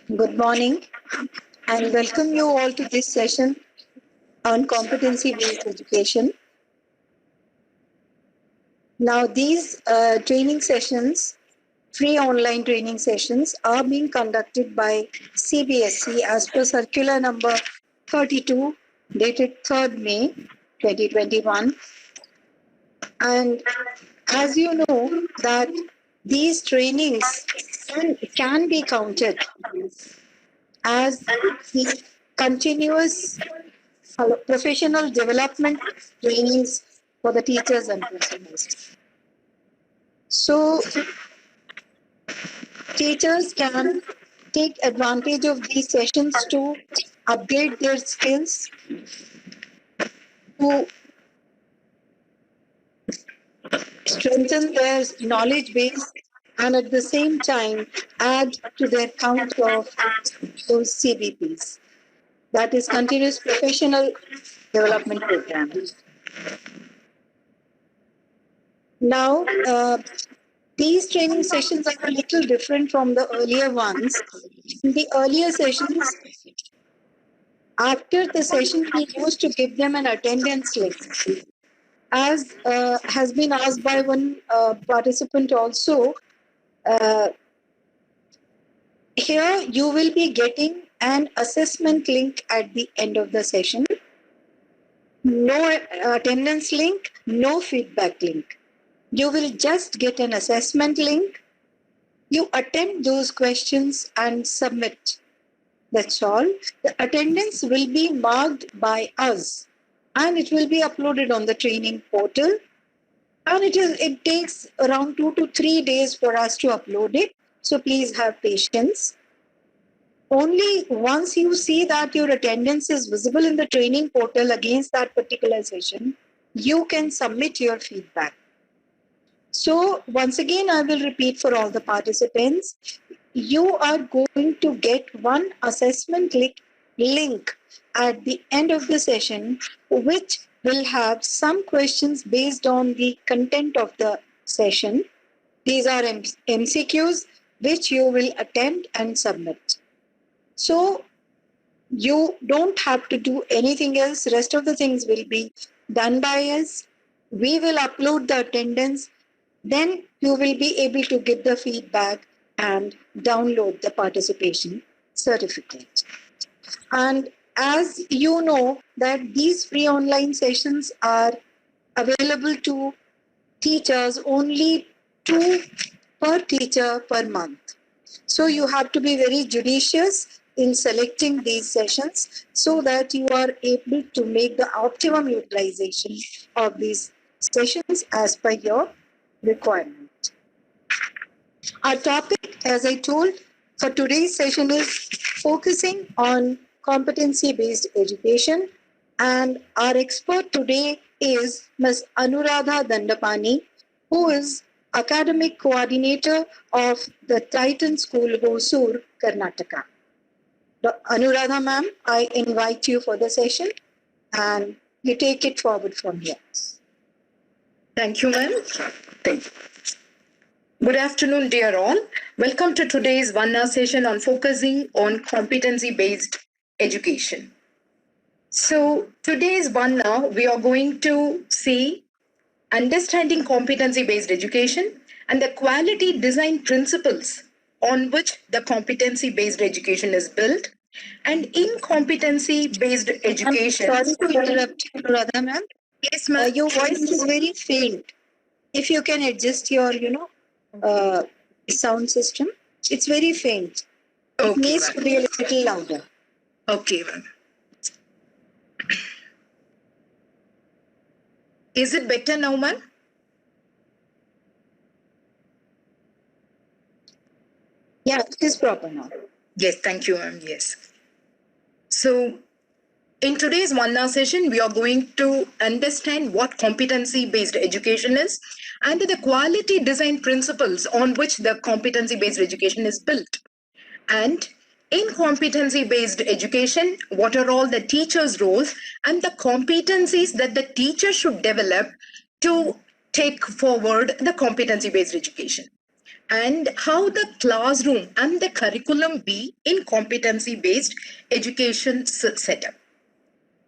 Good morning and welcome you all to this session on competency-based education. Now, these training sessions, free online training sessions, are being conducted by CBSE as per circular number 32 dated 3rd May 2021. And as you know that these trainings can be counted as the continuous professional development trainings for the teachers and principals. So, teachers can take advantage of these sessions to upgrade their skills, to strengthen their knowledge base, and at the same time add to their count of those CBPs. That is continuous professional development program. Now, these training sessions are a little different from the earlier ones. In the earlier sessions, after the session, we used to give them an attendance list. As has been asked by one participant also, here you will be getting an assessment link at the end of the session. No attendance link, no feedback link. You will just get an assessment link. You attempt those questions and submit. That's all. The attendance will be marked by us and it will be uploaded on the training portal. And it takes around 2 to 3 days for us to upload it. So please have patience. Only once you see that your attendance is visible in the training portal against that particular session, you can submit your feedback. So once again, I will repeat for all the participants, you are going to get one assessment link at the end of the session, which will have some questions based on the content of the session. These are MCQs, which you will attempt and submit. So you don't have to do anything else. Rest of the things will be done by us. We will upload the attendance. Then you will be able to give the feedback and download the participation certificate. And as you know that these free online sessions are available to teachers, only 2 per teacher per month. So you have to be very judicious in selecting these sessions so that you are able to make the optimum utilization of these sessions as per your requirement. Our topic, as I told, for today's session is focusing on competency-based education, and our expert today is Ms. Anuradha Dhandapani, who is Academic Coordinator of the Titan School, Hosur, Karnataka. Anuradha ma'am, I invite you for the session and you take it forward from here. Thank you, ma'am. Good afternoon, dear all. Welcome to today's 1 hour session on focusing on competency-based education. So today's 1 hour, we are going to see understanding competency-based education and the quality design principles on which the competency-based education is built. And in competency-based education... I'm sorry to interrupt you, Radha ma'am. Yes, ma'am. Your voice is very faint. If you can adjust your, sound system, it's very faint. Okay, it needs to be a little louder. Okay, ma'am. Is it better now, ma'am? Yeah, it is proper now. Yes, thank you, ma'am. Yes. So, in today's 1 hour session, we are going to understand what competency-based education is and the quality design principles on which the competency-based education is built. And in competency-based education, what are all the teachers' roles and the competencies that the teacher should develop to take forward the competency-based education. and how the classroom and the curriculum be in competency-based education setup.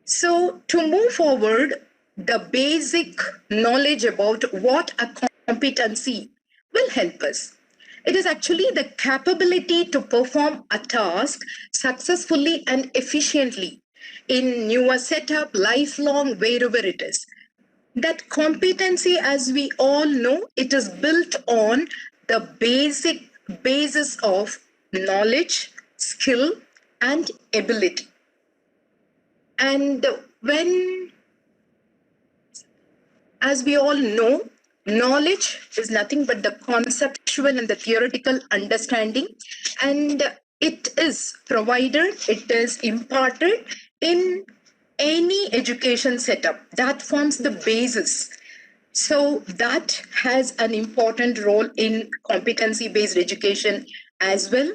So to move forward, the basic knowledge about what a competency will help us. It is actually the capability to perform a task successfully and efficiently in your setup, lifelong, wherever it is. That competency, as we all know, it is built on the basic basis of knowledge, skill, and ability. And when, as we all know, knowledge is nothing but the conceptual and the theoretical understanding, and it is provided, it is imparted in any education setup. That forms the basis. So that has an important role in competency-based education as well.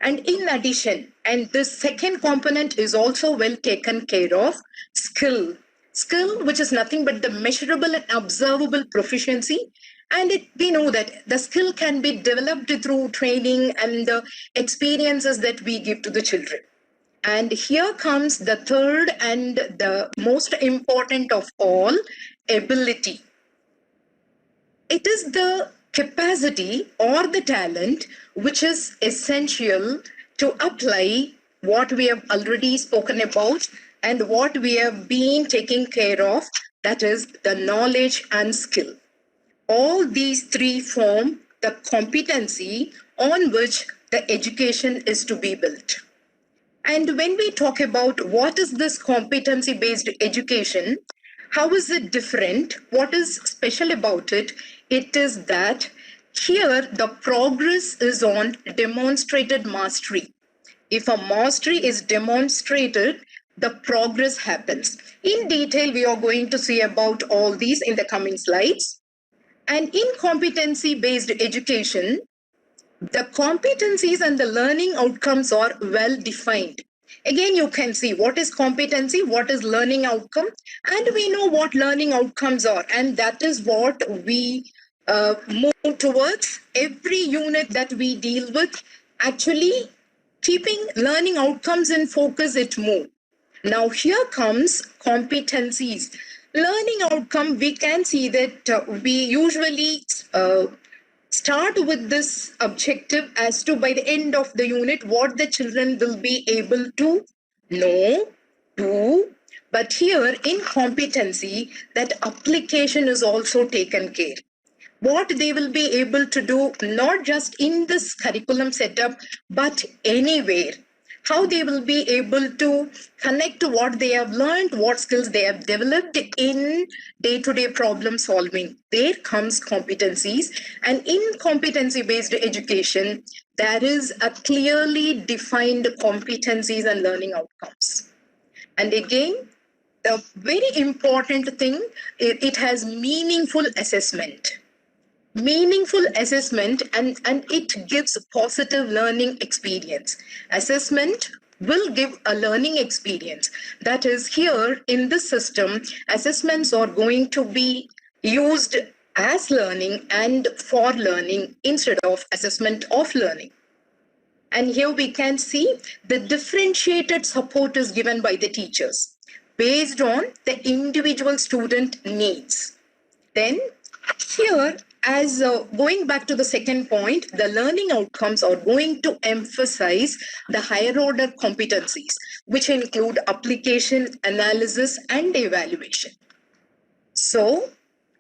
And in addition, and the second component is also well taken care of, skill. Skill, which is nothing but the measurable and observable proficiency. And we know that the skill can be developed through training and the experiences that we give to the children. And here comes the third and the most important of all, ability. It is the capacity or the talent which is essential to apply what we have already spoken about and what we have been taking care of, that is the knowledge and skill. All these three form the competency on which the education is to be built. And when we talk about what is this competency-based education, how is it different? What is special about it? It is that here the progress is on demonstrated mastery. If a mastery is demonstrated, the progress happens. In detail, we are going to see about all these in the coming slides. And in competency-based education, the competencies and the learning outcomes are well defined. Again, you can see what is competency, what is learning outcome, and we know what learning outcomes are. And that is what we move towards. Every unit that we deal with, actually keeping learning outcomes in focus, it moves. Now here comes competencies. Learning outcome, we can see that we usually start with this objective as to by the end of the unit what the children will be able to know, do. But here in competency, that application is also taken care. What they will be able to do, not just in this curriculum setup, but anywhere. How they will be able to connect to what they have learned, what skills they have developed in day-to-day problem solving. There comes competencies. And in competency-based education, there is a clearly defined competencies and learning outcomes. And again, the very important thing, it has meaningful assessment. Meaningful assessment, and it gives positive learning experience. Assessment will give a learning experience. That is, here in this system, assessments are going to be used as learning and for learning instead of assessment of learning. And here we can see the differentiated support is given by the teachers based on the individual student needs. Then here, as going back to the second point, the learning outcomes are going to emphasize the higher order competencies, which include application, analysis, and evaluation. So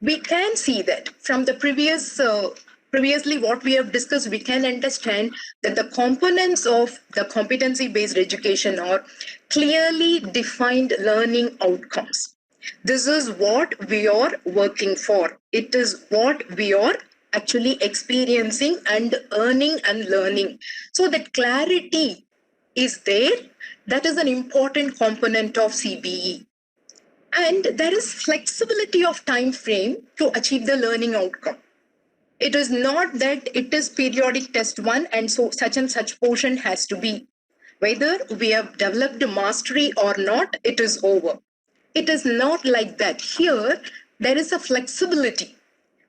we can see that from the previously what we have discussed, we can understand that the components of the competency-based education are clearly defined learning outcomes. This is what we are working for. It is what we are actually experiencing and earning and learning. So that clarity is there. That is an important component of CBE. And there is flexibility of time frame to achieve the learning outcome. It is not that it is periodic test 1 and so such and such portion has to be. Whether we have developed mastery or not, it is over. It is not like that. Here, there is a flexibility.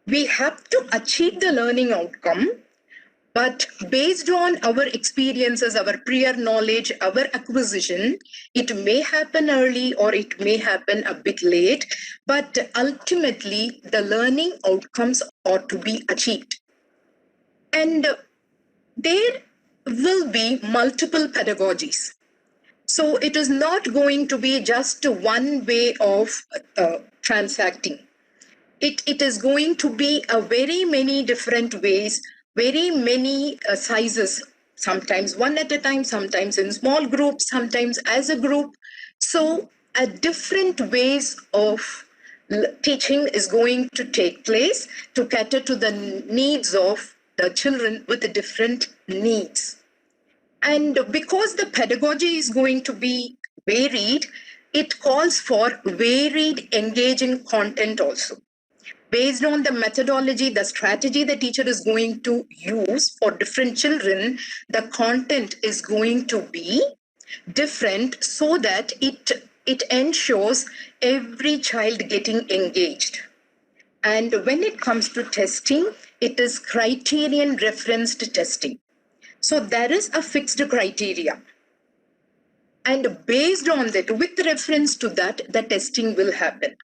We have to achieve the learning outcome, But based on our experiences, our prior knowledge, our acquisition, it may happen early or it may happen a bit late, but ultimately the learning outcomes ought to be achieved. And there will be multiple pedagogies. So it is not going to be just one way of transacting. It is going to be a very many different ways, very many sizes, sometimes one at a time, sometimes in small groups, sometimes as a group. So different ways of teaching is going to take place to cater to the needs of the children with the different needs. And because the pedagogy is going to be varied, it calls for varied engaging content also. Based on the methodology, the strategy the teacher is going to use for different children, the content is going to be different so that it ensures every child getting engaged. And when it comes to testing, it is criterion referenced testing. So there is a fixed criteria. And based on that, with reference to that, the testing will happen.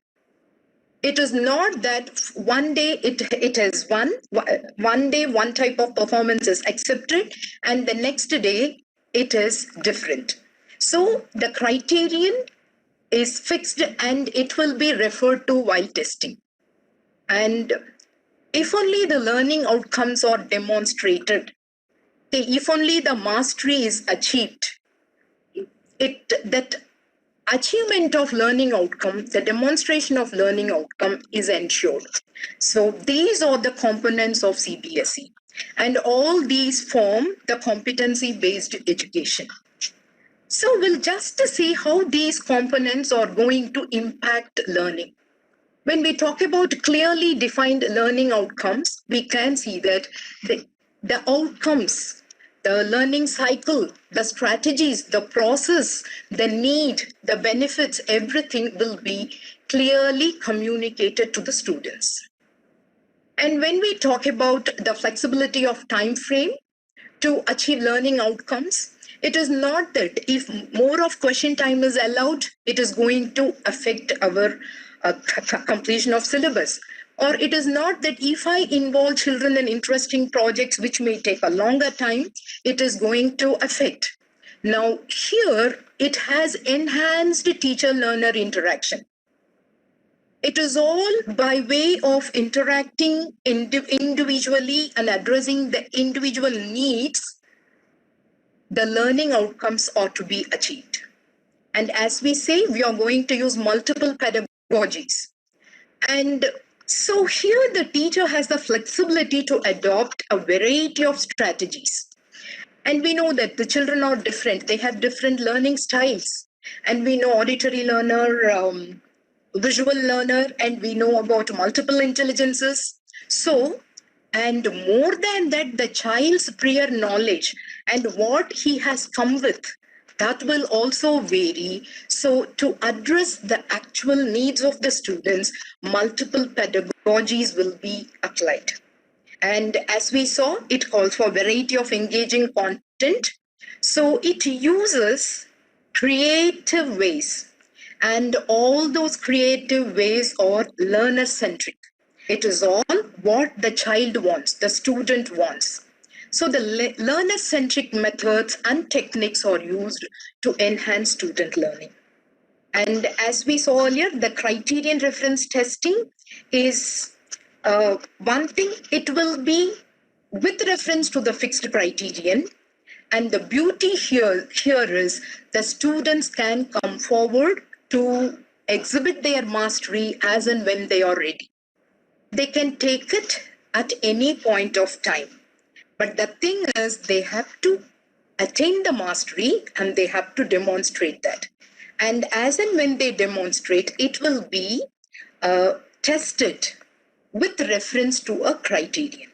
It is not that one day it is one day one type of performance is accepted and the next day it is different. So the criterion is fixed and it will be referred to while testing. And if only the learning outcomes are demonstrated, if only the mastery is achieved, that achievement of learning outcome, the demonstration of learning outcome is ensured. So these are the components of CBSE, and all these form the competency-based education. So we'll just see how these components are going to impact learning. When we talk about clearly defined learning outcomes, we can see that the outcomes, the learning cycle, the strategies, the process, the need, the benefits, everything will be clearly communicated to the students. And when we talk about the flexibility of time frame to achieve learning outcomes, it is not that if more of question time is allowed, it is going to affect our completion of syllabus. Or it is not that if I involve children in interesting projects which may take a longer time, it is going to affect. Now here it has enhanced teacher-learner interaction. It is all by way of interacting individually and addressing the individual needs, the learning outcomes ought to be achieved. And as we say, we are going to use multiple pedagogies. And so here the teacher has the flexibility to adopt a variety of strategies. And we know that the children are different. They have different learning styles. And we know auditory learner, visual learner, and we know about multiple intelligences. So, and more than that, the child's prior knowledge and what he has come with, that will also vary. So to address the actual needs of the students, multiple pedagogies will be applied. And as we saw, it calls for a variety of engaging content. So it uses creative ways, and all those creative ways are learner-centric. It is all what the child wants, the student wants. So the learner-centric methods and techniques are used to enhance student learning. And as we saw earlier, the criterion reference testing is one thing. It will be with reference to the fixed criterion. And the beauty here is the students can come forward to exhibit their mastery as and when they are ready. They can take it at any point of time. But the thing is, they have to attain the mastery and they have to demonstrate that. And as and when they demonstrate, it will be tested with reference to a criterion.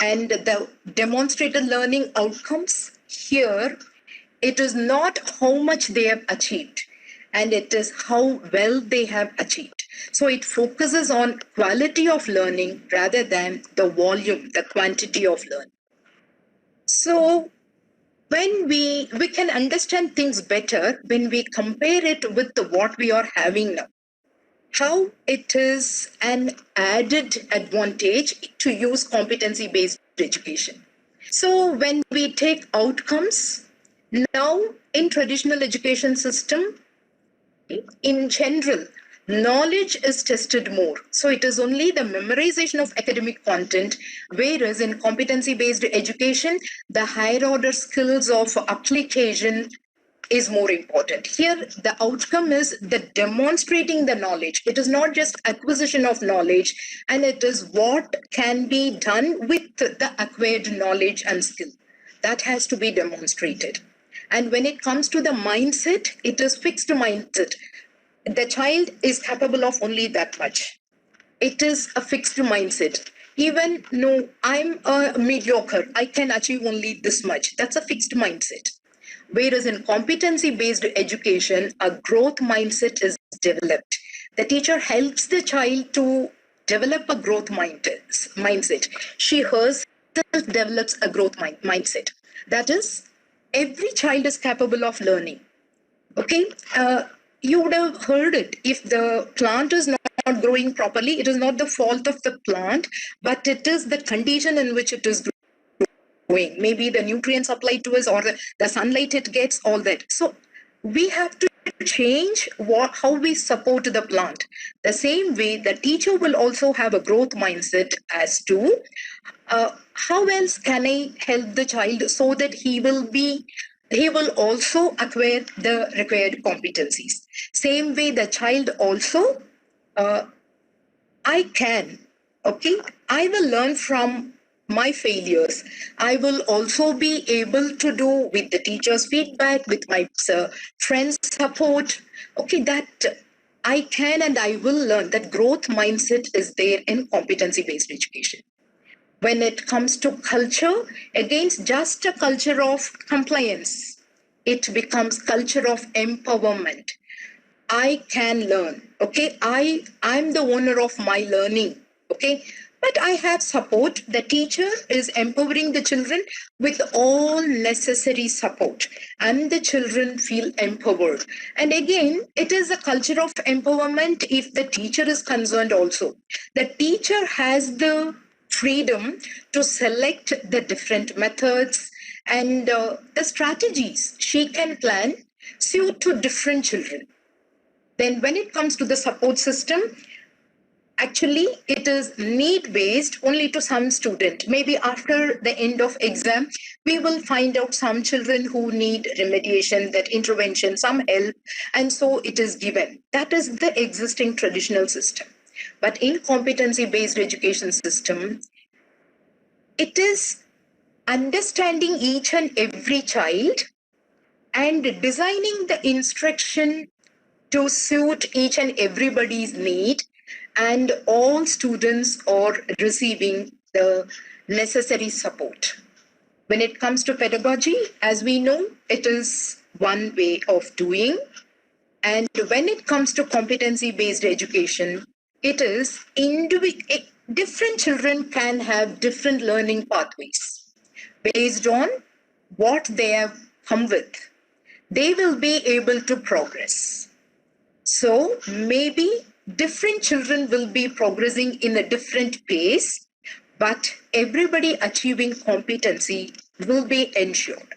And the demonstrated learning outcomes here, it is not how much they have achieved, and it is how well they have achieved. So it focuses on quality of learning rather than the volume, the quantity of learning. So when we can understand things better when we compare it with what we are having now, how it is an added advantage to use competency based education. So when we take outcomes, now in traditional education system, in general, knowledge is tested more. So it is only the memorization of academic content, whereas in competency based education, the higher order skills of application is more important. Here, the outcome is the demonstrating the knowledge. It is not just acquisition of knowledge, and it is what can be done with the acquired knowledge and skill. That has to be demonstrated. And when it comes to the mindset, it is fixed mindset. The child is capable of only that much. It is a fixed mindset. Even no, I'm a mediocre, I can achieve only this much. That's a fixed mindset. Whereas in competency based education, a growth mindset is developed. The teacher helps the child to develop a growth mindset. She herself develops a growth mindset. That is, every child is capable of learning. Okay, you would have heard it. If the plant is not growing properly, it is not the fault of the plant, but it is the condition in which it is growing. Maybe the nutrients applied to us or the sunlight it gets, all that. So we have to change how we support the plant. The same way, the teacher will also have a growth mindset as to how else can I help the child so that he will also acquire the required competencies. Same way, the child also, I can, okay, I will learn from my failures. I will also be able to do with the teacher's feedback, with my friends' support. Okay, that I can and I will learn. That growth mindset is there in competency based education. When it comes to culture, against just a culture of compliance, it becomes culture of empowerment. I can learn. Okay, I'm the owner of my learning. Okay, but I have support. The teacher is empowering the children with all necessary support, and the children feel empowered. And again, it is a culture of empowerment if the teacher is concerned also. The teacher has the freedom to select the different methods and the strategies she can plan suit to different children. Then when it comes to the support system, actually it is need based only to some student. Maybe after the end of exam, we will find out some children who need remediation, that intervention, some help, and so it is given. That is the existing traditional system. But in competency based education system, it is understanding each and every child and designing the instruction to suit each and everybody's need, and all students are receiving the necessary support. When it comes to pedagogy, as we know, it is one way of doing. And when it comes to competency based education, it is different children can have different learning pathways based on what they have come with. They will be able to progress. So maybe different children will be progressing in a different pace, but everybody achieving competency will be ensured.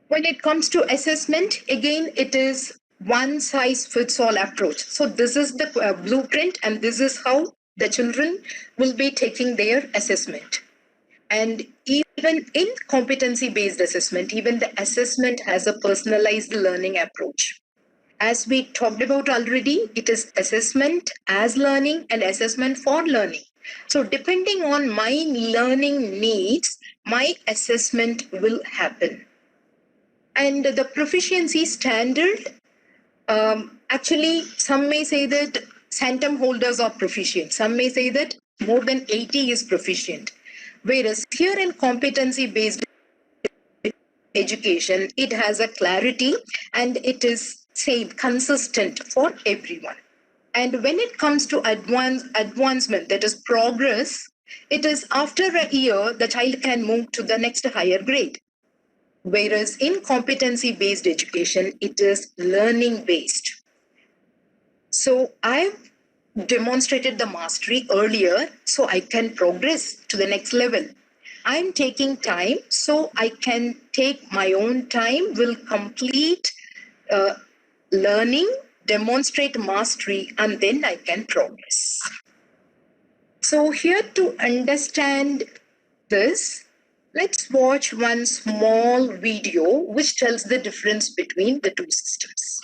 When it comes to assessment, again, it is one size fits all approach. So this is the blueprint, and this is how the children will be taking their assessment. And even in competency based assessment, even the assessment has a personalized learning approach. As we talked about already, it is assessment as learning and assessment for learning. So depending on my learning needs, my assessment will happen. And the proficiency standard, actually, some may say that Santam holders are proficient. Some may say that more than 80 is proficient. Whereas here in competency-based education, it has a clarity and it is same, consistent for everyone. And when it comes to advancement, that is progress, It is after a year the child can move to the next higher grade. Whereas in competency-based education, it is learning-based. So I've demonstrated the mastery earlier so I can progress to the next level. I'm taking time so I can take my own time, will complete learning, demonstrate mastery, and then I can progress. So here to understand this, let's watch one small video which tells the difference between the two systems.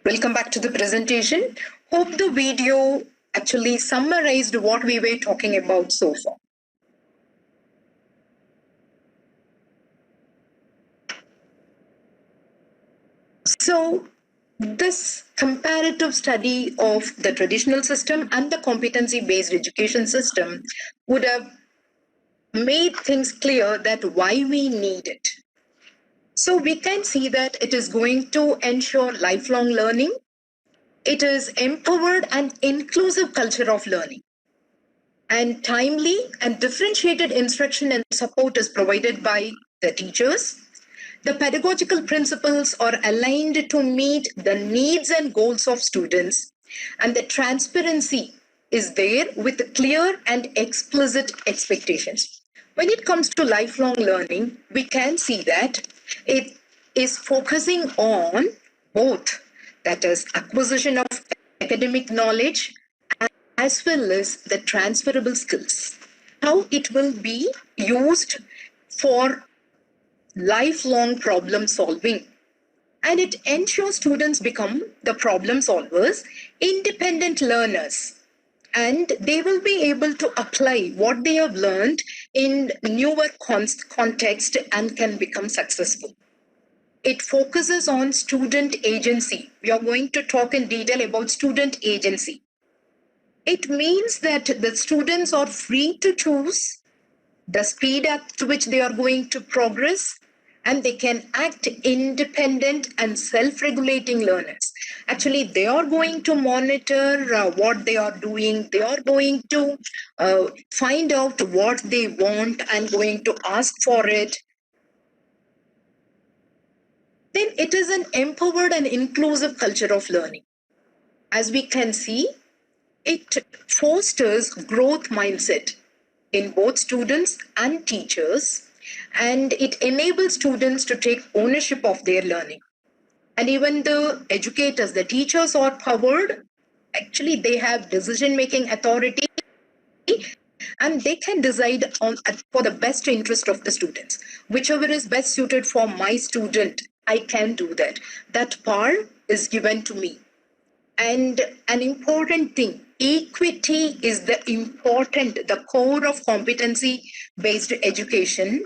Welcome back to the presentation. Hope the video actually summarized what we were talking about so far. So this comparative study of the traditional system and the competency-based education system would have made things clear that why we need it. So we can see that it is going to ensure lifelong learning. It is empowered and inclusive culture of learning. And timely and differentiated instruction and support is provided by the teachers. The pedagogical principles are aligned to meet the needs and goals of students, and the transparency is there with clear and explicit expectations. When it comes to lifelong learning, we can see that it is focusing on both, that is, acquisition of academic knowledge as well as the transferable skills. How it will be used for lifelong problem solving. And it ensures students become the problem solvers, independent learners, and they will be able to apply what they have learned in newer context and can become successful. It focuses on student agency. We are going to talk in detail about student agency. It means that the students are free to choose the speed at which they are going to progress, and they can act independent and self-regulating learners. Actually, they are going to monitor what they are doing. They are going to find out what they want and going to ask for it. Then it is an empowered and inclusive culture of learning. As we can see, it fosters growth mindset in both students and teachers, and it enables students to take ownership of their learning. And even the educators, the teachers are powered. Actually, they have decision-making authority, and they can decide on for the best interest of the students. Whichever is best suited for my student, I can do that. That power is given to me. And an important thing, equity is the core of competency-based education.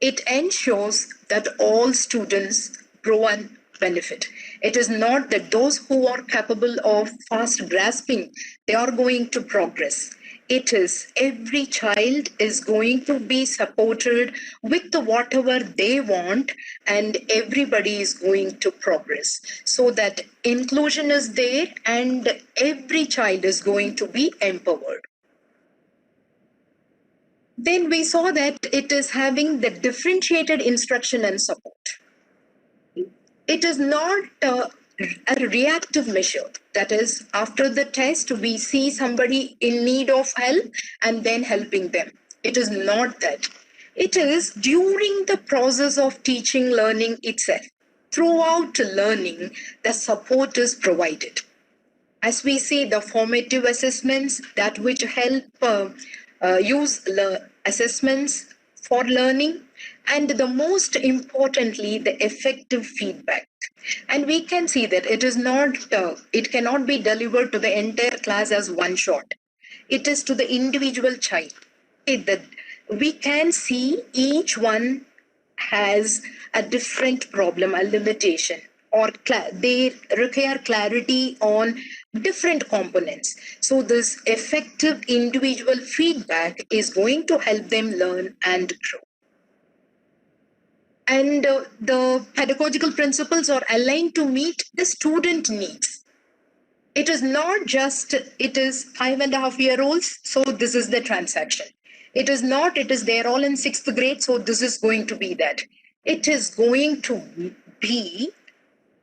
It ensures that all students grow and benefit. It is not that those who are capable of fast grasping, they are going to progress. It is every child is going to be supported with whatever they want, and everybody is going to progress, so that inclusion is there and every child is going to be empowered. Then we saw that it is having the differentiated instruction and support. It is not a reactive measure. That is, after the test, we see somebody in need of help and then helping them. It is not that. It is during the process of teaching, learning itself. Throughout learning, the support is provided. As we see, the formative assessments that which help use assessments for learning, and the most importantly, the effective feedback. And we can see that it cannot be delivered to the entire class as one shot. It is to the individual child. That we can see each one has a different problem, a limitation, or they require clarity on different components. So this effective individual feedback is going to help them learn and grow. And the pedagogical principles are aligned to meet the student needs. It is not just, it is 5.5-year-olds, so this is the transaction. It is not, it is they're all in 6th grade, so this is going to be that. It is going to be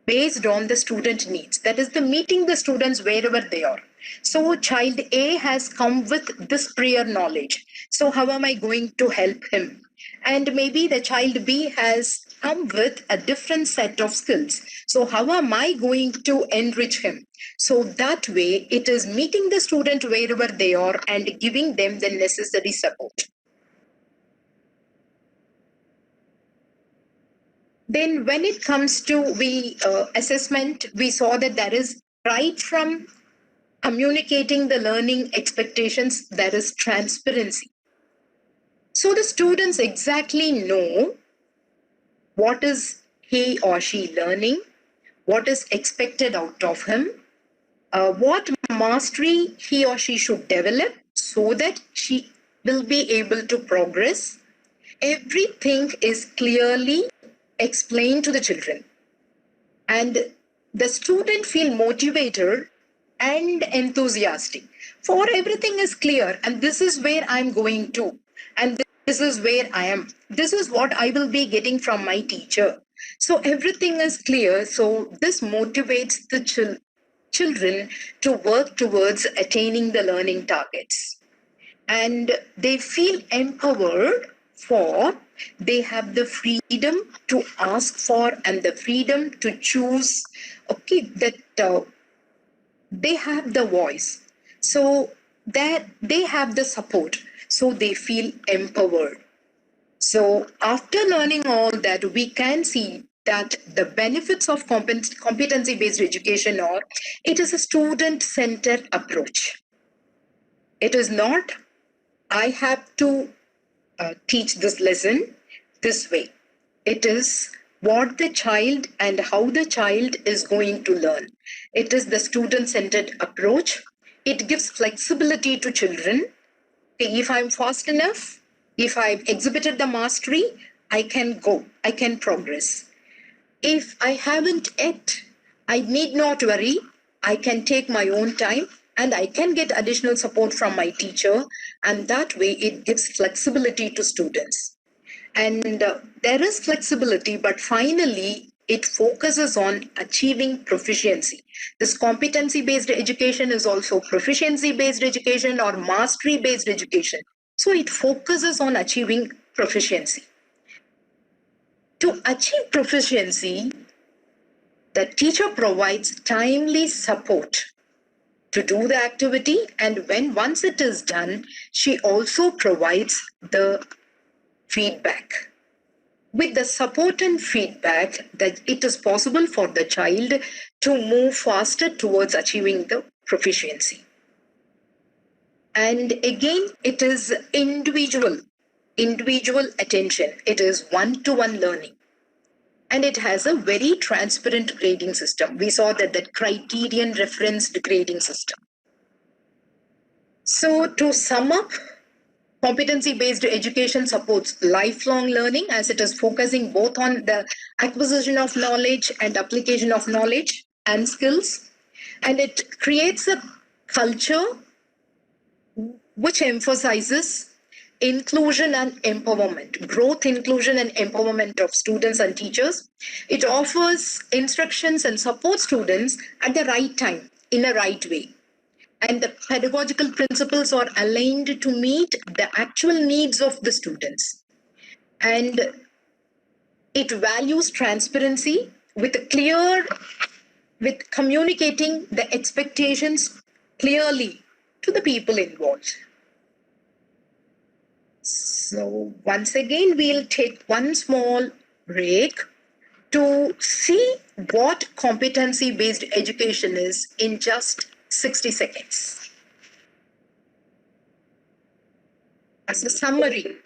based on the student needs. That is the meeting the students wherever they are. So child A has come with this prior knowledge. So how am I going to help him? And maybe the child B has come with a different set of skills. So how am I going to enrich him? So that way it is meeting the student wherever they are and giving them the necessary support. Then when it comes to assessment, we saw that there is right from communicating the learning expectations, there is transparency. So the students exactly know what is he or she learning, what is expected out of him, what mastery he or she should develop so that she will be able to progress. Everything is clearly explained to the children, and the student feel motivated and enthusiastic, for everything is clear, and this is where I'm going to, and this is where I am, this is what I will be getting from my teacher. So everything is clear, so this motivates the children to work towards attaining the learning targets, and they feel empowered, for they have the freedom to ask for and the freedom to choose. Okay, that they have the voice, so that they have the support, so they feel empowered. So after learning all that, we can see that the benefits of competency based education are, it is a student centered approach. It is not I have to teach this lesson this way. It is what the child and how the child is going to learn. It is the student-centered approach. It gives flexibility to children. Okay, if I'm fast enough, if I've exhibited the mastery, I can go, I can progress. If I haven't yet, I need not worry. I can take my own time and I can get additional support from my teacher, and that way it gives flexibility to students. And there is flexibility, but finally it focuses on achieving proficiency. This competency based education is also proficiency based education or mastery based education. So it focuses on achieving proficiency. To achieve proficiency, the teacher provides timely support to do the activity, and once it is done, she also provides the feedback. with the support and feedback that it is possible for the child to move faster towards achieving the proficiency. And again, it is individual attention. It is one-to-one learning. And it has a very transparent grading system. We saw that criterion referenced grading system. So to sum up, competency-based education supports lifelong learning as it is focusing both on the acquisition of knowledge and application of knowledge and skills. And it creates a culture which emphasizes inclusion and empowerment, growth, inclusion, and empowerment of students and teachers. It offers instructions and supports students at the right time, in a right way. And the pedagogical principles are aligned to meet the actual needs of the students. And it values transparency with communicating the expectations clearly to the people involved. So once again, we'll take one small break to see what competency-based education is in just 60 seconds. As a summary,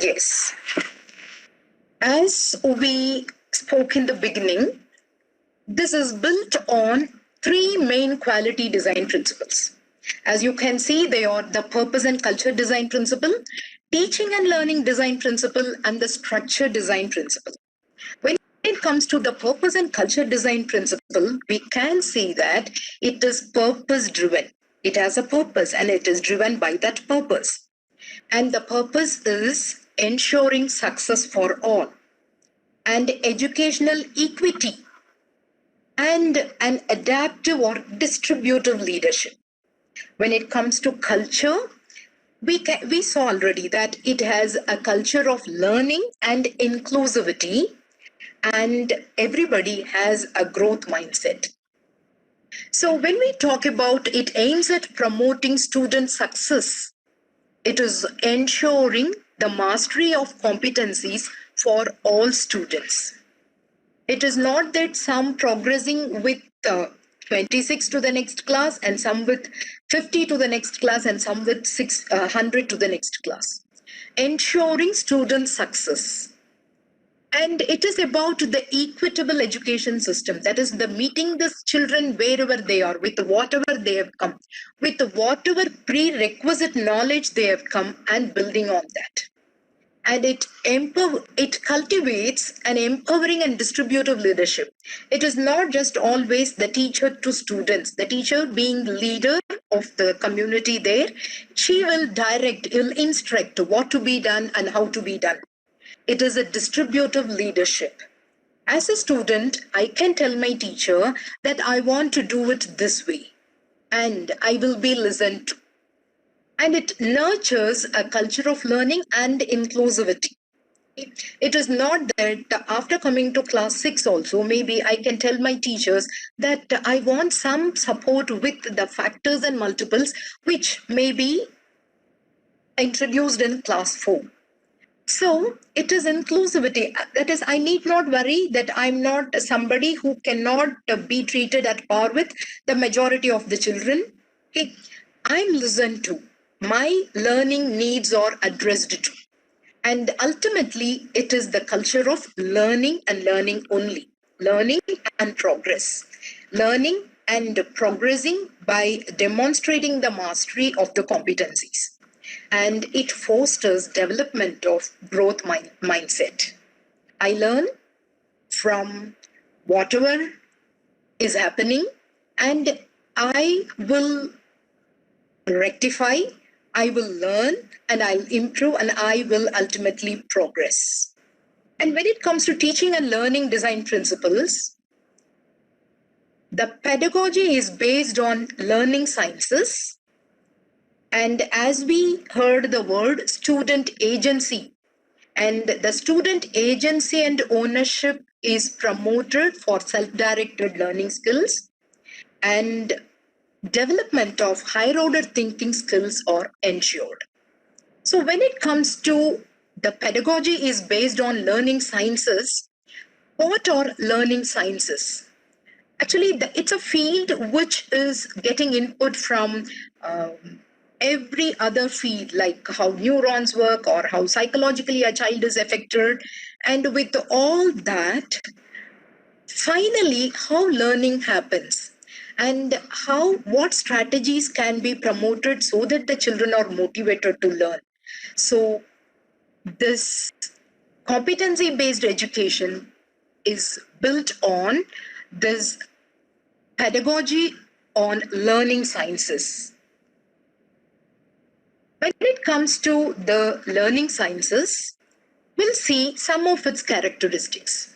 yes. As we spoke in the beginning, this is built on three main quality design principles. As you can see, they are the purpose and culture design principle, teaching and learning design principle, and the structure design principle. When it comes to the purpose and culture design principle, we can see that it is purpose driven. It has a purpose and it is driven by that purpose. And the purpose is ensuring success for all and educational equity and an adaptive or distributive leadership. When it comes to culture, we saw already that it has a culture of learning and inclusivity, and everybody has a growth mindset. So when we talk about it aims at promoting student success, it is ensuring the mastery of competencies for all students. It is not that some progressing with 26 to the next class and some with 50 to the next class and some with 600 to the next class. Ensuring student success. And it is about the equitable education system, that is the meeting the children wherever they are, with whatever they have come, with whatever prerequisite knowledge they have come, and building on that. And it cultivates an empowering and distributive leadership. It is not just always the teacher to students, the teacher being the leader of the community there. She will direct, will instruct what to be done and how to be done. It is a distributive leadership. As a student, I can tell my teacher that I want to do it this way, and I will be listened to. And it nurtures a culture of learning and inclusivity. It is not that after coming to class 6 also, maybe I can tell my teachers that I want some support with the factors and multiples which may be introduced in class 4. So it is inclusivity. That is, I need not worry that I'm not somebody who cannot be treated at par with the majority of the children. Okay. I'm listened to. My learning needs are addressed to. And ultimately, it is the culture of learning and learning only. Learning and progress. Learning and progressing by demonstrating the mastery of the competencies, and it fosters development of growth mindset. I learn from whatever is happening, and I will rectify, I will learn, and I'll improve, and I will ultimately progress. And when it comes to teaching and learning design principles, the pedagogy is based on learning sciences. And as we heard the word student agency, and the student agency and ownership is promoted for self-directed learning skills, and development of higher order thinking skills are ensured. So when it comes to the pedagogy is based on learning sciences, what are learning sciences? Actually, it's a field which is getting input from every other field, like how neurons work or how psychologically a child is affected. And with all that, finally, how learning happens and what strategies can be promoted so that the children are motivated to learn. So this competency based education is built on this pedagogy on learning sciences. When it comes to the learning sciences, we'll see some of its characteristics.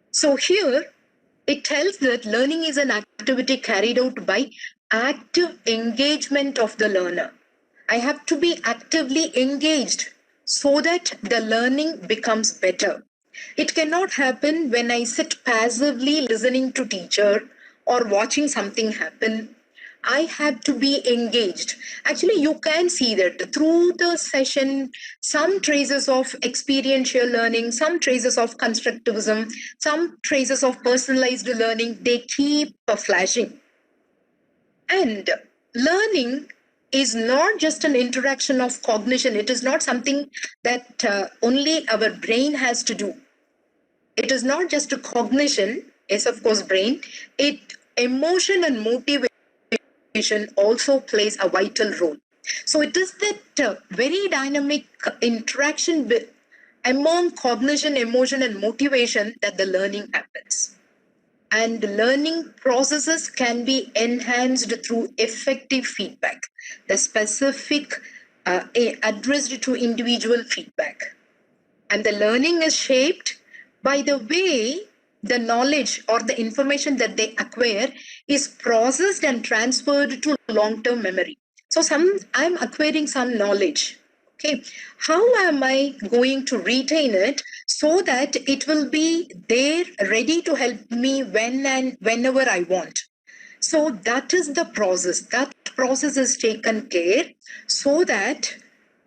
So here it tells that learning is an activity carried out by active engagement of the learner. I have to be actively engaged so that the learning becomes better. It cannot happen when I sit passively listening to teacher or watching something happen. I have to be engaged. Actually, you can see that through the session, some traces of experiential learning, some traces of constructivism, some traces of personalized learning, they keep flashing. And learning is not just an interaction of cognition. It is not something that only our brain has to do. It is not just a cognition, yes, of course, brain. It emotion and motivation also plays a vital role. So it is that very dynamic interaction among cognition, emotion, and motivation that the learning happens. And learning processes can be enhanced through effective feedback, the specific addressed to individual feedback. And the learning is shaped by the way the knowledge or the information that they acquire is processed and transferred to long-term memory. So I'm acquiring some knowledge. Okay, how am I going to retain it so that it will be there ready to help me when and whenever I want? So that is the process. That process is taken care so that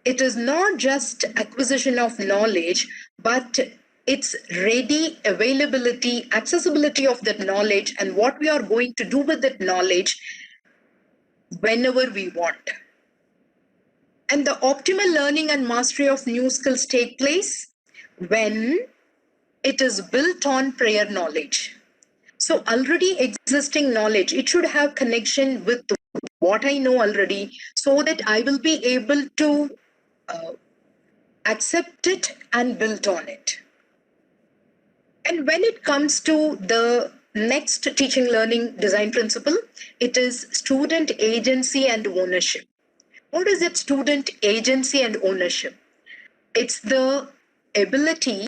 it is not just acquisition of knowledge, but it's ready availability, accessibility of that knowledge, and what we are going to do with that knowledge whenever we want. And the optimal learning and mastery of new skills take place when it is built on prior knowledge. So already existing knowledge, it should have connection with what I know already so that I will be able to accept it and build on it. And when it comes to the next teaching learning design principle, it is student agency and ownership. What is it, student agency and ownership? It's the ability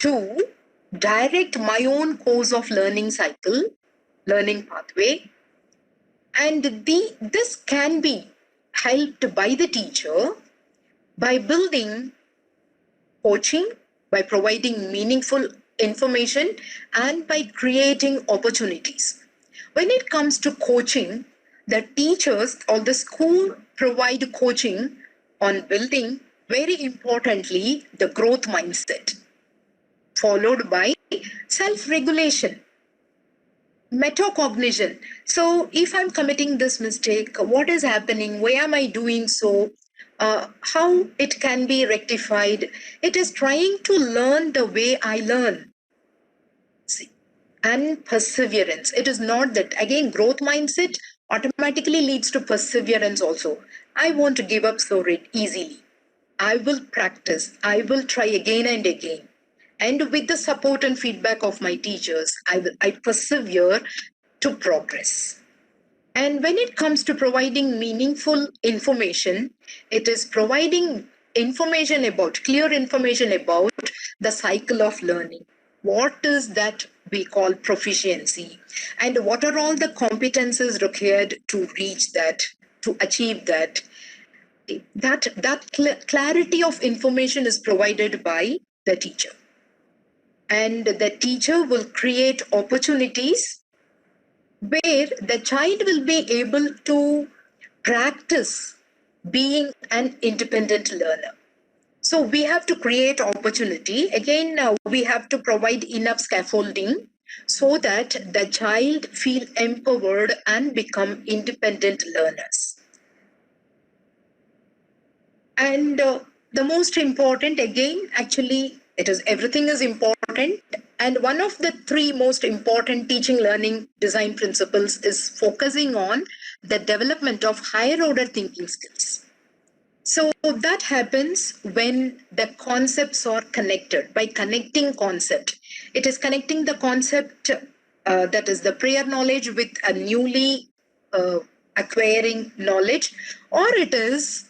to direct my own course of learning cycle, learning pathway, and this can be helped by the teacher by building coaching, by providing meaningful information, and by creating opportunities. When it comes to coaching, the teachers or the school provide coaching on building very importantly, the growth mindset, followed by self-regulation, metacognition. So if I'm committing this mistake, what is happening? Why am I doing so? How it can be rectified? It is trying to learn the way I learn. See, and perseverance. It is not that, again, growth mindset automatically leads to perseverance also. I won't give up so easily. I will practice. I will try again and again. And with the support and feedback of my teachers, I persevere to progress. And when it comes to providing meaningful information, it is providing clear information about the cycle of learning. What is that we call proficiency? And what are all the competences required to reach that, to achieve that? That clarity of information is provided by the teacher. And the teacher will create opportunities where the child will be able to practice being an independent learner. So we have to create opportunity. Again, we have to provide enough scaffolding so that the child feel empowered and become independent learners. And the most important, again, actually, everything is important. And one of the three most important teaching learning design principles is focusing on the development of higher order thinking skills. So that happens when the concepts are connected. By connecting concept, it is connecting the concept that is the prior knowledge with a newly acquiring knowledge, or it is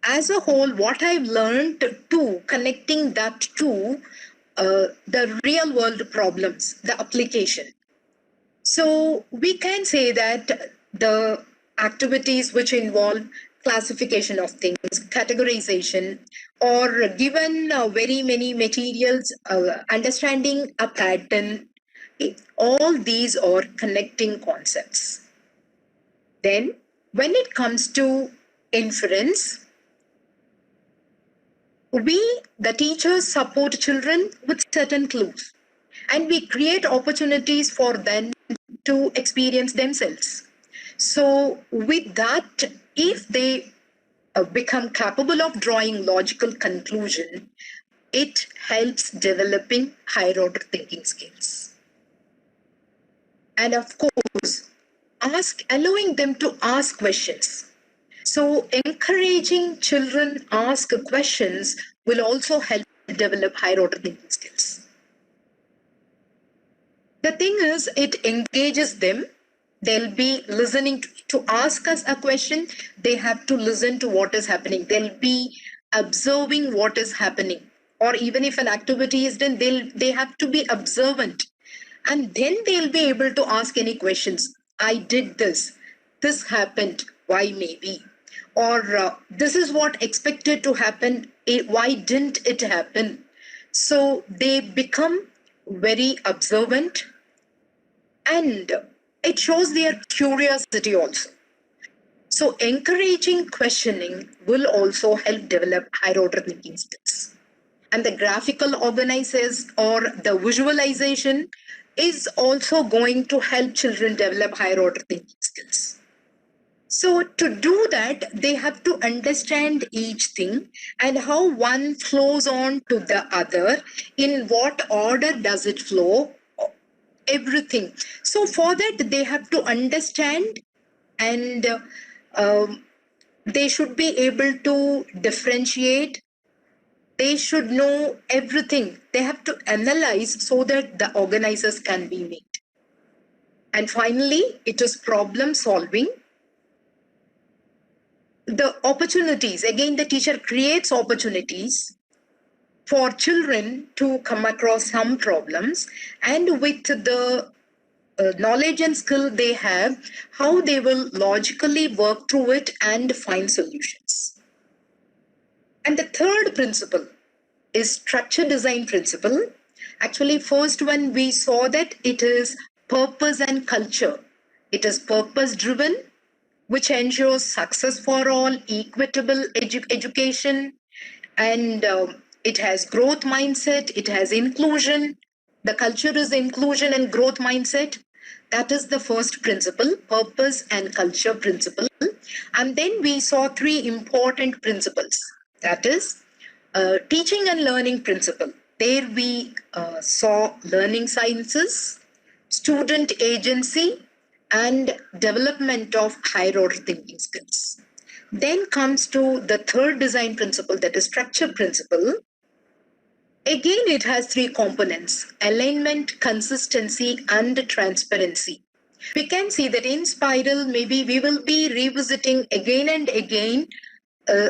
as a whole what I've learned to connecting that to the real world problems, the application. So we can say that the activities which involve classification of things, categorization, or given very many materials, understanding a pattern, all these are connecting concepts. Then when it comes to inference, we, the teachers, support children with certain clues, and we create opportunities for them to experience themselves. So with that, if they become capable of drawing logical conclusion, it helps developing higher order thinking skills. And of course, allowing them to ask questions. So encouraging children ask questions will also help develop higher order thinking skills. The thing is, it engages them. They'll be listening to ask us a question. They have to listen to what is happening. They'll be observing what is happening. Or even if an activity is done, they have to be observant. And then they'll be able to ask any questions. I did this. This happened. Why maybe? Or this is what expected to happen. Why didn't it happen? So they become very observant, and it shows their curiosity also. So encouraging questioning will also help develop higher order thinking skills. And the graphical organizers or the visualization is also going to help children develop higher order thinking skills. So to do that, they have to understand each thing and how one flows on to the other, in what order does it flow, everything. So for that, they have to understand, and they should be able to differentiate. They should know everything. They have to analyze so that the organizers can be made. And finally, it is problem solving. The opportunities, again, the teacher creates opportunities for children to come across some problems, and with the knowledge and skill they have, how they will logically work through it and find solutions. And the third principle is structure design principle. Actually, first one we saw that it is purpose and culture. It is purpose driven, which ensures success for all, equitable education, And it has growth mindset, it has inclusion. The culture is inclusion and growth mindset. That is the first principle, purpose and culture principle. And then we saw three important principles. That is teaching and learning principle. There we saw learning sciences, student agency, and development of higher order thinking skills. Then comes to the third design principle, that is structure principle. Again, it has three components: alignment, consistency, and transparency. We can see that in spiral, maybe we will be revisiting again and again uh,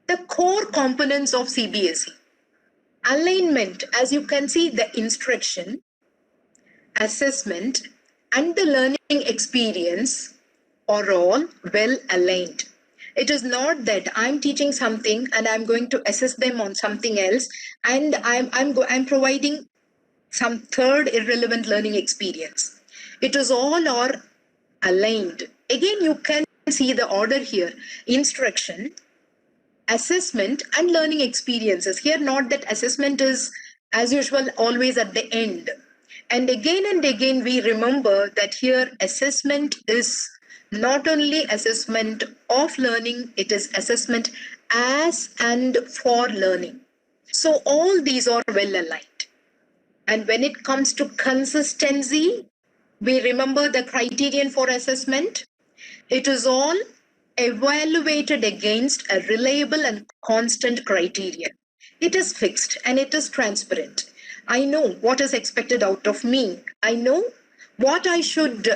the core components of CBSE. Alignment, as you can see, the instruction, assessment, and the learning experience are all well aligned. It is not that I'm teaching something and I'm going to assess them on something else, and I'm providing some third irrelevant learning experience. It is all are aligned. Again, you can see the order here: instruction, assessment, and learning experiences. Here, not that assessment is, as usual, always at the end. And again, we remember that here assessment is not only assessment of learning, it is assessment as and for learning. So all these are well aligned. And when it comes to consistency, we remember the criterion for assessment. It is all evaluated against a reliable and constant criterion. It is fixed and it is transparent. I know what is expected out of me. I know what I should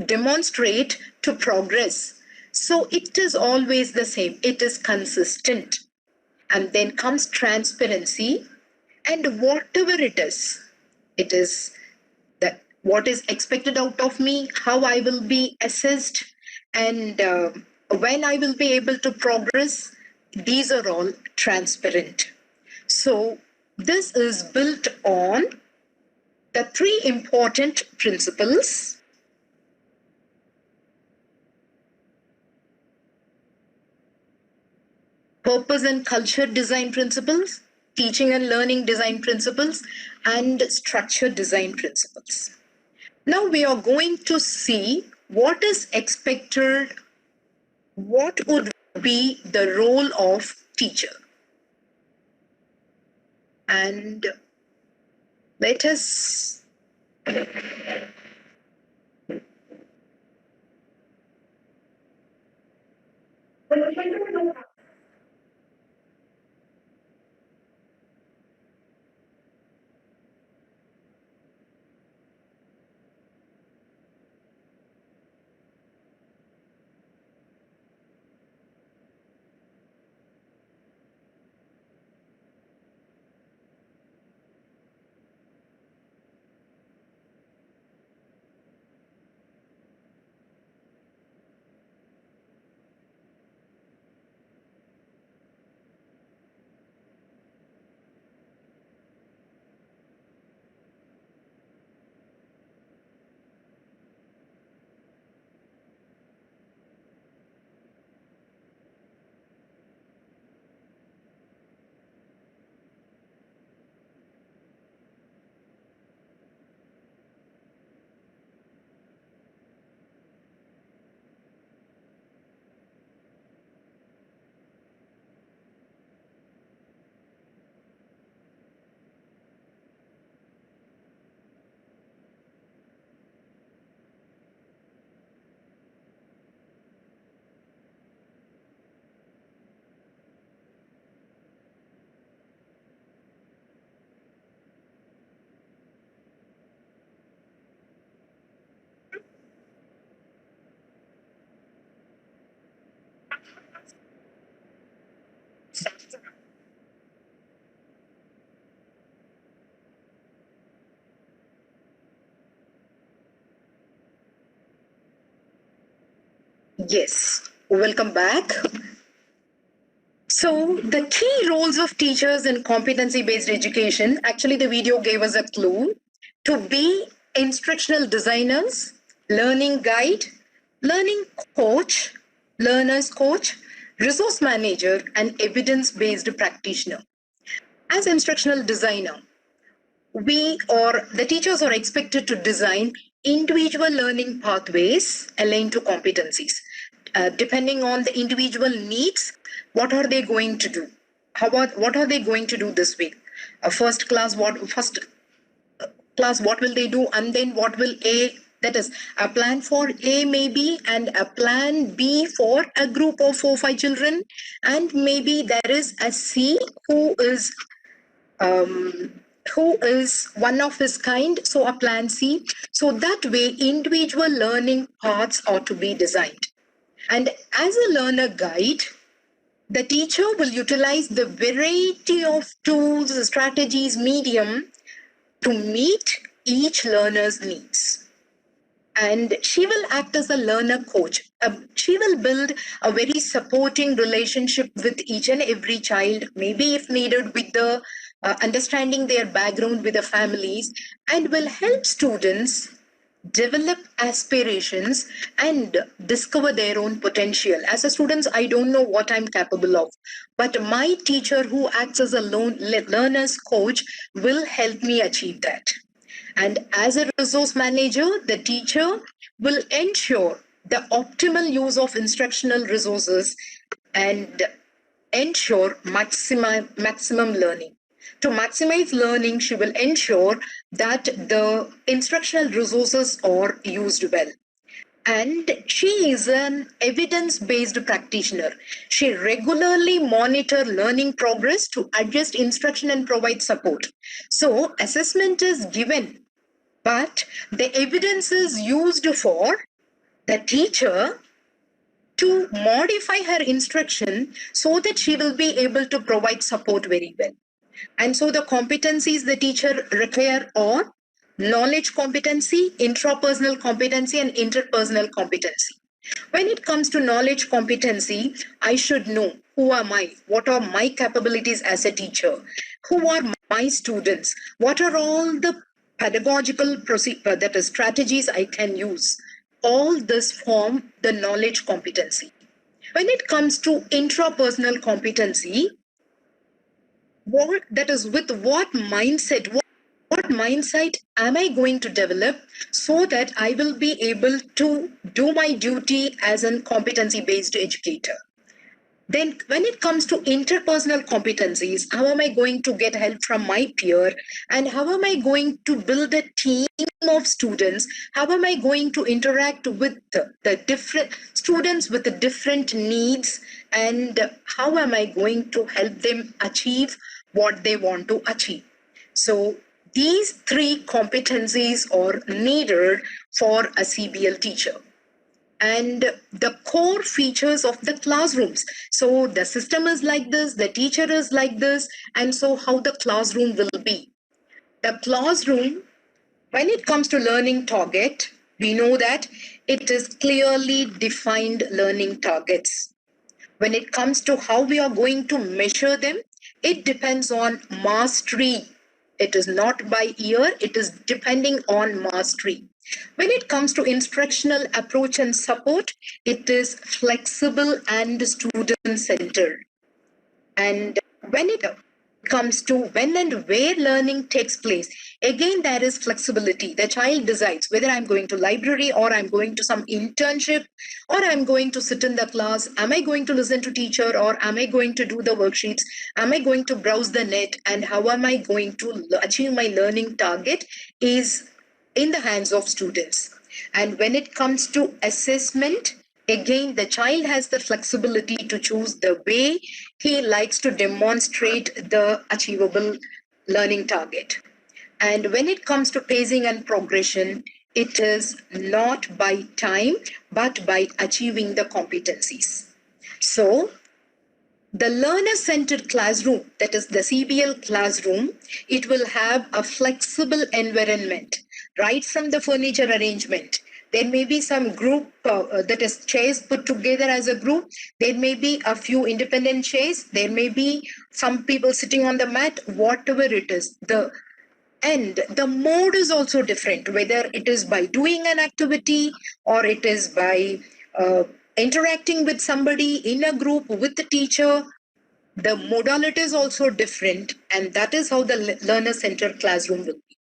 demonstrate to progress. So it is always the same. It is consistent. And then comes transparency, and whatever it is that what is expected out of me, how I will be assessed, and when I will be able to progress. These are all transparent. So this is built on the three important principles: purpose and culture design principles, teaching and learning design principles, and structure design principles. Now we are going to see what is expected, what would be the role of teacher. And let us Yes, welcome back. So, the key roles of teachers in competency based education, actually, the video gave us a clue: to be instructional designers, learning guide, learning coach, learner's coach, resource manager, and evidence-based practitioner. As instructional designer, we or the teachers are expected to design individual learning pathways aligned to competencies. Depending on the individual needs, what are they going to do? What are they going to do this week? First class, what will they do, and then what will A, that is a plan for A maybe, and a plan B for a group of 4 5 children, and maybe there is a C um, who is one of his kind, so a plan C. So that way individual learning paths are to be designed. And as a learner guide, the teacher will utilize the variety of tools, strategies, medium to meet each learner's needs. And she will act as a learner coach. She will build a very supporting relationship with each and every child, maybe if needed with the understanding their background with the families, and will help students develop aspirations and discover their own potential. As a student, I don't know what I'm capable of, but my teacher who acts as a learner's coach will help me achieve that. And as a resource manager, the teacher will ensure the optimal use of instructional resources and ensure maximum learning. To maximize learning, she will ensure that the instructional resources are used well. And she is an evidence-based practitioner. She regularly monitors learning progress to adjust instruction and provide support. So assessment is given, but the evidence is used for the teacher to modify her instruction so that she will be able to provide support very well. And so the competencies the teacher require are knowledge competency, intrapersonal competency, and interpersonal competency. When it comes to knowledge competency, I should know who am I, what are my capabilities as a teacher, who are my students, what are all the pedagogical that is strategies I can use. All this form the knowledge competency. When it comes to intrapersonal competency, that is with what mindset, what mindset am I going to develop so that I will be able to do my duty as a competency-based educator. Then when it comes to interpersonal competencies, how am I going to get help from my peer, and how am I going to build a team of students? How am I going to interact with the different students with the different needs, and how am I going to help them achieve what they want to achieve? So these 3 competencies are needed for a CBL teacher. And the core features of the classrooms. So the system is like this, the teacher is like this, and so how the classroom will be. The classroom, when it comes to learning target, we know that it is clearly defined learning targets. When it comes to how we are going to measure them, it depends on mastery. It is not by ear, it is depending on mastery. When it comes to instructional approach and support, it is flexible and student-centered. And when it comes to when and where learning takes place, again, there is flexibility. The child decides whether I'm going to library or I'm going to some internship or I'm going to sit in the class. Am I going to listen to teacher or am I going to do the worksheets? Am I going to browse the net? And how am I going to achieve my learning target is in the hands of students. And when it comes to assessment, again, the child has the flexibility to choose the way he likes to demonstrate the achievable learning target. And when it comes to pacing and progression, it is not by time, but by achieving the competencies. So the learner-centered classroom, that is the CBL classroom, it will have a flexible environment, right from the furniture arrangement. There may be some group, that is chairs put together as a group. There may be a few independent chairs. There may be some people sitting on the mat, whatever it is. And the mode is also different, whether it is by doing an activity or it is by interacting with somebody in a group with the teacher. The modality is also different, and that is how the learner-centered classroom will be.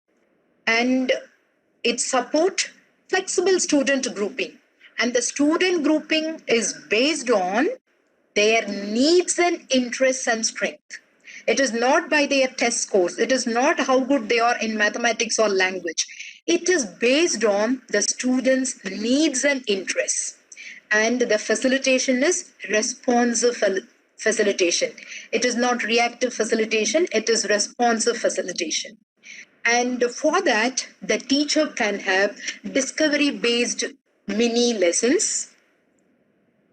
And it support flexible student grouping, and the student grouping is based on their needs and interests and strength. It is not by their test scores. It is not how good they are in mathematics or language. It is based on the students' needs and interests. And the facilitation is responsive facilitation. It is not reactive facilitation, it is responsive facilitation. And for that, the teacher can have discovery-based mini lessons,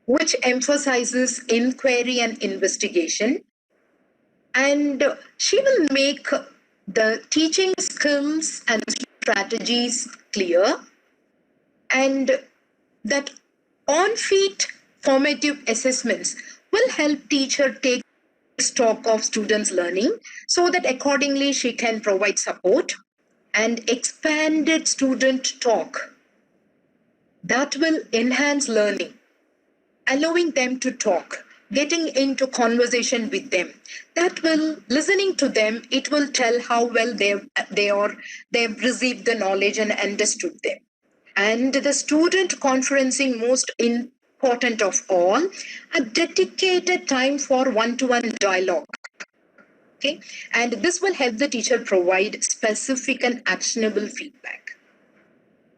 which emphasizes inquiry and investigation. And she will make the teaching skills and strategies clear, and that on-feet formative assessments will help teacher take stock of students' learning so that accordingly she can provide support. And expanded student talk that will enhance learning, allowing them to talk, getting into conversation with them. That will, listening to them, it will tell how well they've received the knowledge and understood them. And the student conferencing, most important of all, a dedicated time for one-to-one dialogue. Okay, and this will help the teacher provide specific and actionable feedback.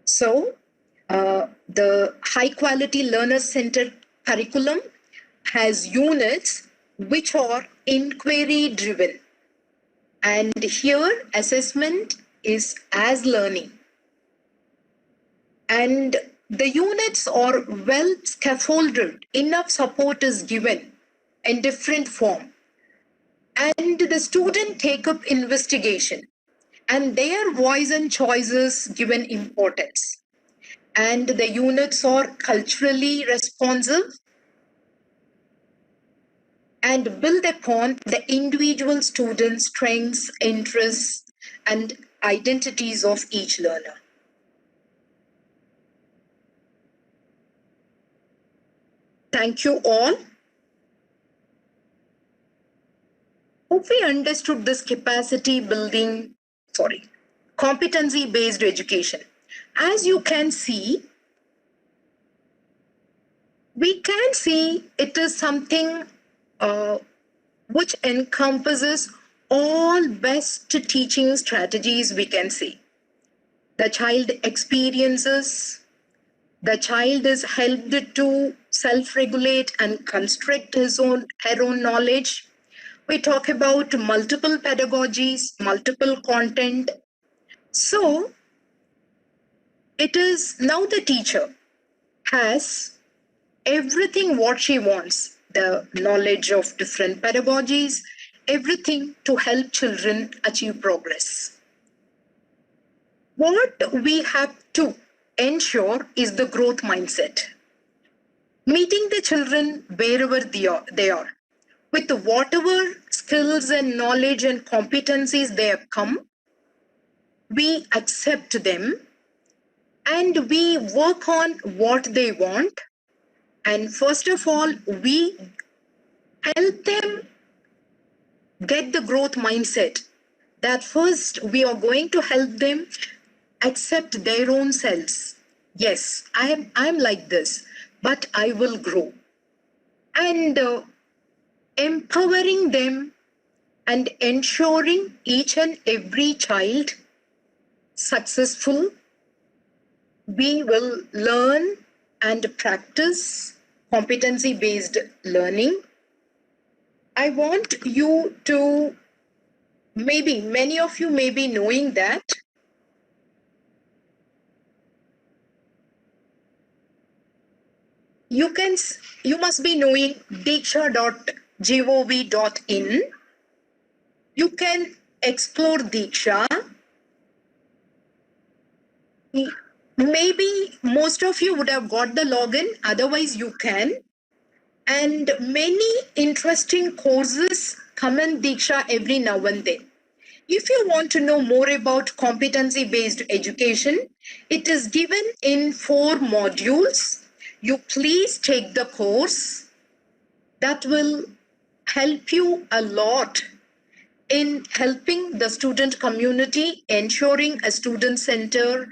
So, the high-quality learner-centered curriculum has units which are inquiry-driven, and here assessment is as learning. And the units are well scaffolded, enough support is given in different form. And the student take up investigation and their voice and choices given importance. And the units are culturally responsive and build upon the individual student's strengths, interests, and identities of each learner. Thank you all. Hope we understood this competency-based education. As you can see, we can see it is something which encompasses all best teaching strategies we can see. The child experiences, the child is helped to self-regulate and construct her own knowledge. We talk about multiple pedagogies, multiple content. So it is now the teacher has everything what she wants, the knowledge of different pedagogies, everything to help children achieve progress. What we have to ensure is the growth mindset. Meeting the children wherever they are, with whatever skills and knowledge and competencies they have come, we accept them and we work on what they want. And first of all, we help them get the growth mindset that first we are going to help them accept their own selves. Yes, I'm like this, but I will grow. And empowering them and ensuring each and every child successful, we will learn and practice competency-based learning. I want you to, maybe many of you may be knowing that you must be knowing diksha.gov.in. You can explore Diksha. Maybe most of you would have got the login, otherwise you can. And many interesting courses come in Diksha every now and then. If you want to know more about competency-based education, it is given in 4 modules. you please take the course. That will help you a lot in helping the student community, ensuring a student center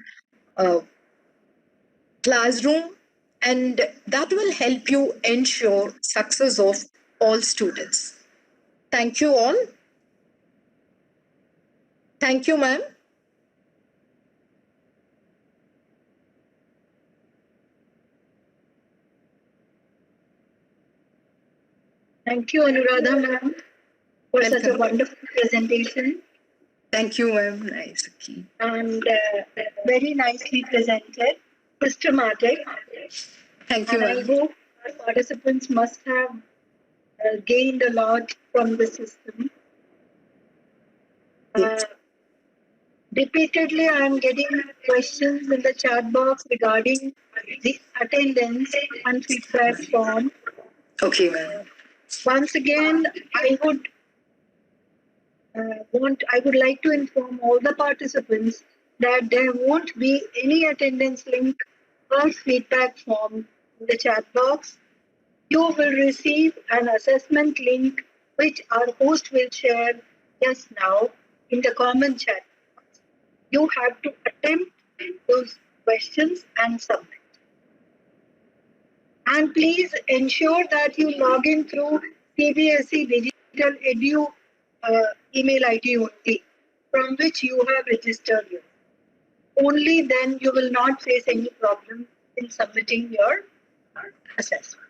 classroom, and that will help you ensure success of all students. Thank you all. Thank you, ma'am. Thank you, Anuradha ma'am, for such a Welcome. wonderful presentation. Thank you, ma'am. Nice. Okay. And very nicely presented, systematic. Thank you, And I ma'am. hope our participants must have gained a lot from the system. Repeatedly, I am getting questions in the chat box regarding the attendance and feedback form. Okay, ma'am. Once again, I would like to inform all the participants that there won't be any attendance link or feedback form in the chat box. You will receive an assessment link which our host will share just now in the comment chat. You have to attempt those questions and submit. And please ensure that you log in through CBSE Digital Edu email ID only, from which you have registered you. Only then you will not face any problem in submitting your assessment.